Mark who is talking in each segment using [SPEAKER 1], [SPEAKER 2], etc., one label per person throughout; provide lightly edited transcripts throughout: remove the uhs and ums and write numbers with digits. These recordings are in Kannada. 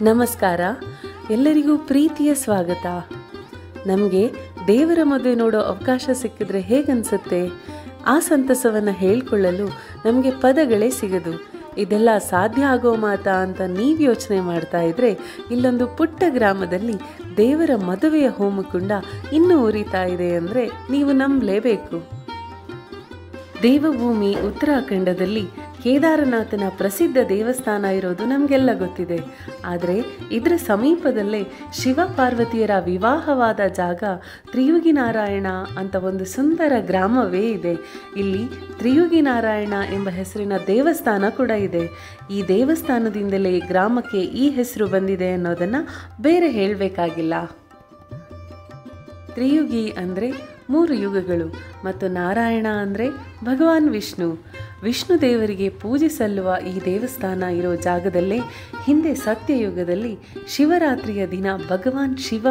[SPEAKER 1] ನಮಸ್ಕಾರ, ಎಲ್ಲರಿಗೂ ಪ್ರೀತಿಯ ಸ್ವಾಗತ. ನಮಗೆ ದೇವರ ಮದುವೆ ನೋಡೋ ಅವಕಾಶ ಸಿಕ್ಕಿದ್ರೆ ಹೇಗನ್ಸುತ್ತೆ? ಆ ಸಂತಸವನ್ನು ಹೇಳ್ಕೊಳ್ಳಲು ನಮಗೆ ಪದಗಳೇ ಸಿಗದು. ಇದೆಲ್ಲ ಸಾಧ್ಯ ಆಗೋ ಮಾತಾ ಅಂತ ನೀವು ಯೋಚನೆ ಮಾಡ್ತಾ ಇದ್ರೆ, ಇಲ್ಲೊಂದು ಪುಟ್ಟ ಗ್ರಾಮದಲ್ಲಿ ದೇವರ ಮದುವೆಯ ಹೋಮಕುಂಡ ಇನ್ನೂ ಉರಿತಾ ಇದೆ ಅಂದರೆ ನೀವು ನಂಬಲೇಬೇಕು. ದೇವಭೂಮಿ ಉತ್ತರಾಖಂಡದಲ್ಲಿ ಕೇದಾರನಾಥನ ಪ್ರಸಿದ್ಧ ದೇವಸ್ಥಾನ ಇರೋದು ನಮಗೆಲ್ಲ ಗೊತ್ತಿದೆ. ಆದರೆ ಇದರ ಸಮೀಪದಲ್ಲೇ ಶಿವ ಪಾರ್ವತಿಯರ ವಿವಾಹವಾದ ಜಾಗ ತ್ರಿಯುಗಿ ನಾರಾಯಣ ಅಂತ ಒಂದು ಸುಂದರ ಗ್ರಾಮವೇ ಇದೆ. ಇಲ್ಲಿ ತ್ರಿಯುಗಿ ನಾರಾಯಣ ಎಂಬ ಹೆಸರಿನ ದೇವಸ್ಥಾನ ಕೂಡ ಇದೆ. ಈ ದೇವಸ್ಥಾನದಿಂದಲೇ ಗ್ರಾಮಕ್ಕೆ ಈ ಹೆಸರು ಬಂದಿದೆ ಅನ್ನೋದನ್ನು ಬೇರೆ ಹೇಳಬೇಕಾಗಿಲ್ಲ. ತ್ರಿಯುಗಿ ಅಂದರೆ 3 ಯುಗಗಳು ಮತ್ತು ನಾರಾಯಣ ಅಂದರೆ ಭಗವಾನ್ ವಿಷ್ಣು ದೇವರಿಗೆ ಪೂಜೆ ಸಲ್ಲುವ ಈ ದೇವಸ್ಥಾನ ಇರೋ ಜಾಗದಲ್ಲೇ ಹಿಂದೆ ಸತ್ಯಯುಗದಲ್ಲಿ ಶಿವರಾತ್ರಿಯ ದಿನ ಭಗವಾನ್ ಶಿವ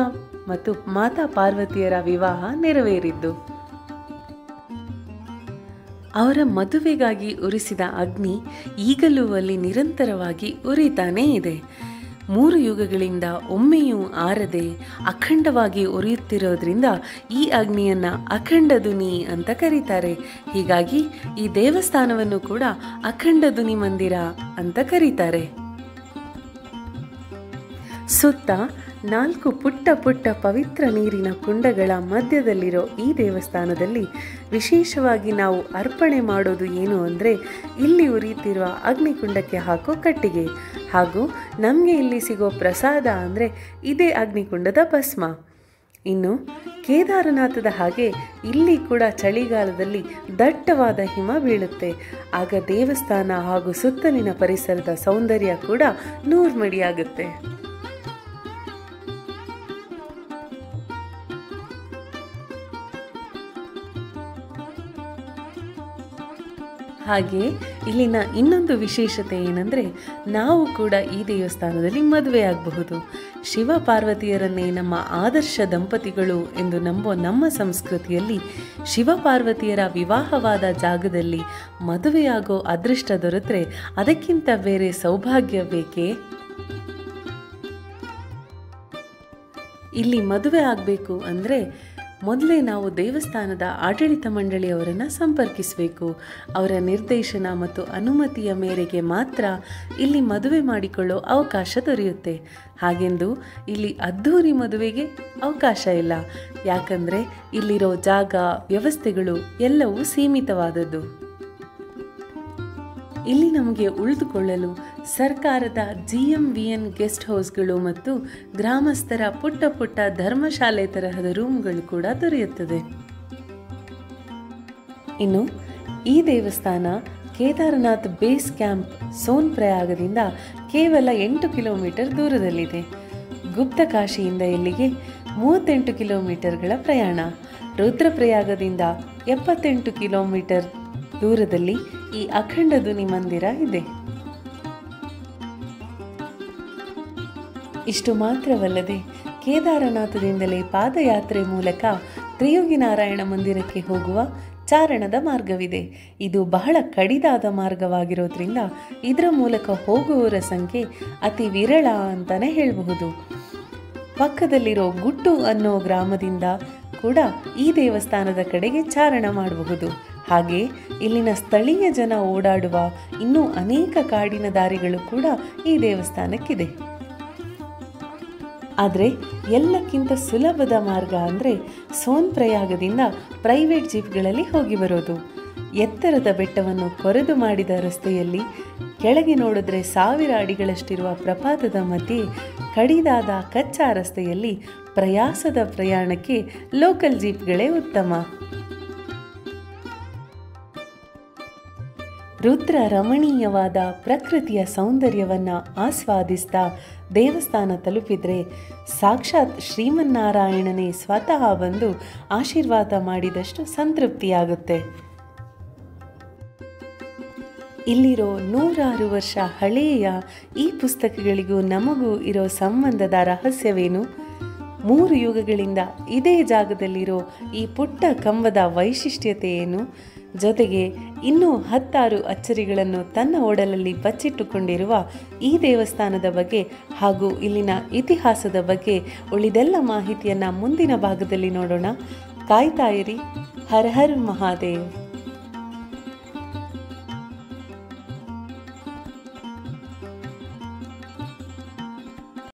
[SPEAKER 1] ಮತ್ತು ಮಾತಾ ಪಾರ್ವತಿಯರ ವಿವಾಹ ನೆರವೇರಿದ್ದು. ಅವರ ಮದುವೆಗಾಗಿ ಉರಿಸಿದ ಅಗ್ನಿ ಈಗಲೂ ಅಲ್ಲಿ ನಿರಂತರವಾಗಿ ಉರಿತಾನೇ ಇದೆ. 3 ಯುಗಗಳಿಂದ ಒಮ್ಮೆಯೂ ಆರದೆ ಅಖಂಡವಾಗಿ ಉರಿಯುತ್ತಿರೋದ್ರಿಂದ ಈ ಅಗ್ನಿಯನ್ನು ಅಖಂಡ ದುನಿ ಅಂತ ಕರೀತಾರೆ. ಹೀಗಾಗಿ ಈ ದೇವಸ್ಥಾನವನ್ನು ಕೂಡ ಅಖಂಡ ದುನಿ ಮಂದಿರ ಅಂತ ಕರೀತಾರೆ. ಸುತ್ತ 4 ಪುಟ್ಟ ಪವಿತ್ರ ನೀರಿನ ಕುಂಡಗಳ ಮಧ್ಯದಲ್ಲಿರೋ ಈ ದೇವಸ್ಥಾನದಲ್ಲಿ ವಿಶೇಷವಾಗಿ ನಾವು ಅರ್ಪಣೆ ಮಾಡೋದು ಏನು ಅಂದರೆ, ಇಲ್ಲಿ ಉರಿಯುತ್ತಿರುವ ಅಗ್ನಿಕುಂಡಕ್ಕೆ ಹಾಕೋ ಕಟ್ಟಿಗೆ, ಹಾಗೂ ನಮಗೆ ಇಲ್ಲಿ ಸಿಗೋ ಪ್ರಸಾದ ಅಂದರೆ ಇದೇ ಅಗ್ನಿಕುಂಡದ ಭಸ್ಮ. ಇನ್ನು ಕೇದಾರನಾಥದ ಹಾಗೆ ಇಲ್ಲಿ ಕೂಡ ಚಳಿಗಾಲದಲ್ಲಿ ದಟ್ಟವಾದ ಹಿಮ ಬೀಳುತ್ತೆ. ಆಗ ದೇವಸ್ಥಾನ ಹಾಗೂ ಸುತ್ತಲಿನ ಪರಿಸರದ ಸೌಂದರ್ಯ ಕೂಡ ನೂರ್ಮಡಿಯಾಗುತ್ತೆ. ಹಾಗೆ ಇಲ್ಲಿನ ಇನ್ನೊಂದು ವಿಶೇಷತೆ ಏನಂದರೆ, ನಾವು ಕೂಡ ಈ ದೇವಸ್ಥಾನದಲ್ಲಿ ಮದುವೆ ಆಗಬಹುದು. ಶಿವ ಪಾರ್ವತಿಯರನ್ನೇ ನಮ್ಮ ಆದರ್ಶ ದಂಪತಿಗಳು ಎಂದು ನಂಬೋ ನಮ್ಮ ಸಂಸ್ಕೃತಿಯಲ್ಲಿ ಶಿವ ಪಾರ್ವತಿಯರ ವಿವಾಹವಾದ ಜಾಗದಲ್ಲಿ ಮದುವೆಯಾಗೋ ಅದೃಷ್ಟ ದೊರೆತರೆ ಅದಕ್ಕಿಂತ ಬೇರೆ ಸೌಭಾಗ್ಯ ಬೇಕೇ? ಇಲ್ಲಿ ಮದುವೆ ಆಗಬೇಕು ಅಂದರೆ ಮೊದಲೇ ನಾವು ದೇವಸ್ಥಾನದ ಆಡಳಿತ ಮಂಡಳಿಯವರನ್ನು ಸಂಪರ್ಕಿಸಬೇಕು. ಅವರ ನಿರ್ದೇಶನ ಮತ್ತು ಅನುಮತಿಯ ಮೇರೆಗೆ ಮಾತ್ರ ಇಲ್ಲಿ ಮದುವೆ ಮಾಡಿಕೊಳ್ಳೋ ಅವಕಾಶ ದೊರೆಯುತ್ತೆ. ಹಾಗೆಂದು ಇಲ್ಲಿ ಅದ್ಧೂರಿ ಮದುವೆಗೆ ಅವಕಾಶ ಇಲ್ಲ. ಯಾಕಂದರೆ ಇಲ್ಲಿರೋ ಜಾಗ, ವ್ಯವಸ್ಥೆಗಳು ಎಲ್ಲವೂ ಸೀಮಿತವಾದದ್ದು. ಇಲ್ಲಿ ನಮಗೆ ಉಳಿದುಕೊಳ್ಳಲು ಸರ್ಕಾರದ GMVN ಗೆಸ್ಟ್ ಹೌಸ್ಗಳು ಮತ್ತು ಗ್ರಾಮಸ್ಥರ ಪುಟ್ಟ ಧರ್ಮಶಾಲೆ ತರಹದ ರೂಮ್ಗಳು ಕೂಡ ದೊರೆಯುತ್ತದೆ. ಇನ್ನು ಈ ದೇವಸ್ಥಾನ ಕೇದಾರನಾಥ್ ಬೇಸ್ ಕ್ಯಾಂಪ್ ಸೋನ್ಪ್ರಯಾಗದಿಂದ ಕೇವಲ 8 ಕಿಲೋಮೀಟರ್ ದೂರದಲ್ಲಿದೆ. ಗುಪ್ತಕಾಶಿಯಿಂದ ಇಲ್ಲಿಗೆ 38 ಕಿಲೋಮೀಟರ್ಗಳ ಪ್ರಯಾಣ. ರುದ್ರಪ್ರಯಾಗದಿಂದ 78 ಕಿಲೋಮೀಟರ್ ದೂರದಲ್ಲಿ ಈ ಅಖಂಡ ದುನಿ ಮಂದಿರ ಇದೆ. ಇಷ್ಟು ಮಾತ್ರವಲ್ಲದೆ ಕೇದಾರನಾಥದಿಂದಲೇ ಪಾದಯಾತ್ರೆ ಮೂಲಕ ತ್ರಿಯುಗಿ ನಾರಾಯಣ ಮಂದಿರಕ್ಕೆ ಹೋಗುವ ಚಾರಣದ ಮಾರ್ಗವಿದೆ. ಇದು ಬಹಳ ಕಡಿದಾದ ಮಾರ್ಗವಾಗಿರೋದ್ರಿಂದ ಇದರ ಮೂಲಕ ಹೋಗುವವರ ಸಂಖ್ಯೆ ಅತಿ ವಿರಳ ಅಂತಲೇ ಹೇಳಬಹುದು. ಪಕ್ಕದಲ್ಲಿರೋ ಗುಟ್ಟು ಅನ್ನೋ ಗ್ರಾಮದಿಂದ ಕೂಡ ಈ ದೇವಸ್ಥಾನದ ಕಡೆಗೆ ಚಾರಣ ಮಾಡಬಹುದು. ಹಾಗೆ ಇಲ್ಲಿನ ಸ್ಥಳೀಯ ಜನ ಓಡಾಡುವ ಇನ್ನೂ ಅನೇಕ ಕಾಡಿನ ದಾರಿಗಳು ಕೂಡ ಈ ದೇವಸ್ಥಾನಕ್ಕಿದೆ. ಆದರೆ ಎಲ್ಲಕ್ಕಿಂತ ಸುಲಭದ ಮಾರ್ಗ ಅಂದರೆ ಸೋನ್ಪ್ರಯಾಗದಿಂದ ಪ್ರೈವೇಟ್ ಜೀಪ್ಗಳಲ್ಲಿ ಹೋಗಿ ಬರೋದು. ಎತ್ತರದ ಬೆಟ್ಟವನ್ನು ಕೊರೆದು ಮಾಡಿದ ರಸ್ತೆಯಲ್ಲಿ ಕೆಳಗೆ ನೋಡಿದ್ರೆ 1000 ಅಡಿಗಳಷ್ಟಿರುವ ಪ್ರಪಾತದ ಮಧ್ಯೆ ಕಡಿದಾದ ಕಚ್ಚಾ ರಸ್ತೆಯಲ್ಲಿ ಪ್ರಯಾಸದ ಪ್ರಯಾಣಕ್ಕೆ ಲೋಕಲ್ ಜೀಪ್ಗಳೇ ಉತ್ತಮ. ರುದ್ರ ರಮಣೀಯವಾದ ಪ್ರಕೃತಿಯ ಸೌಂದರ್ಯವನ್ನು ಆಸ್ವಾದಿಸ್ತಾ ದೇವಸ್ಥಾನ ತಲುಪಿದರೆ ಸಾಕ್ಷಾತ್ ಶ್ರೀಮನ್ನಾರಾಯಣನೇ ಸ್ವತಃ ಬಂದು ಆಶೀರ್ವಾದ ಮಾಡಿದಷ್ಟು ಸಂತೃಪ್ತಿಯಾಗುತ್ತೆ. ಇಲ್ಲಿರೋ 106 ವರ್ಷ ಹಳೆಯ ಈ ಪುಸ್ತಕಗಳಿಗೂ ನಮಗೂ ಇರೋ ಸಂಬಂಧದ ರಹಸ್ಯವೇನು? 3 ಯುಗಗಳಿಂದ ಇದೇ ಜಾಗದಲ್ಲಿರೋ ಈ ಪುಟ್ಟ ಕಂಬದ ವೈಶಿಷ್ಟ್ಯತೆ ಏನು? ಜೊತೆಗೆ ಇನ್ನೂ 10 ಅಚ್ಚರಿಗಳನ್ನು ತನ್ನ ಒಡಲಲ್ಲಿ ಬಚ್ಚಿಟ್ಟುಕೊಂಡಿರುವ ಈ ದೇವಸ್ಥಾನದ ಬಗ್ಗೆ ಹಾಗೂ ಇಲ್ಲಿನ ಇತಿಹಾಸದ ಬಗ್ಗೆ ಉಳಿದೆಲ್ಲ ಮಾಹಿತಿಯನ್ನು ಮುಂದಿನ ಭಾಗದಲ್ಲಿ ನೋಡೋಣ. ಕಾಯ್ತಾ ಇರಿ. ಹರ ಹರ್ ಮಹಾದೇವ್.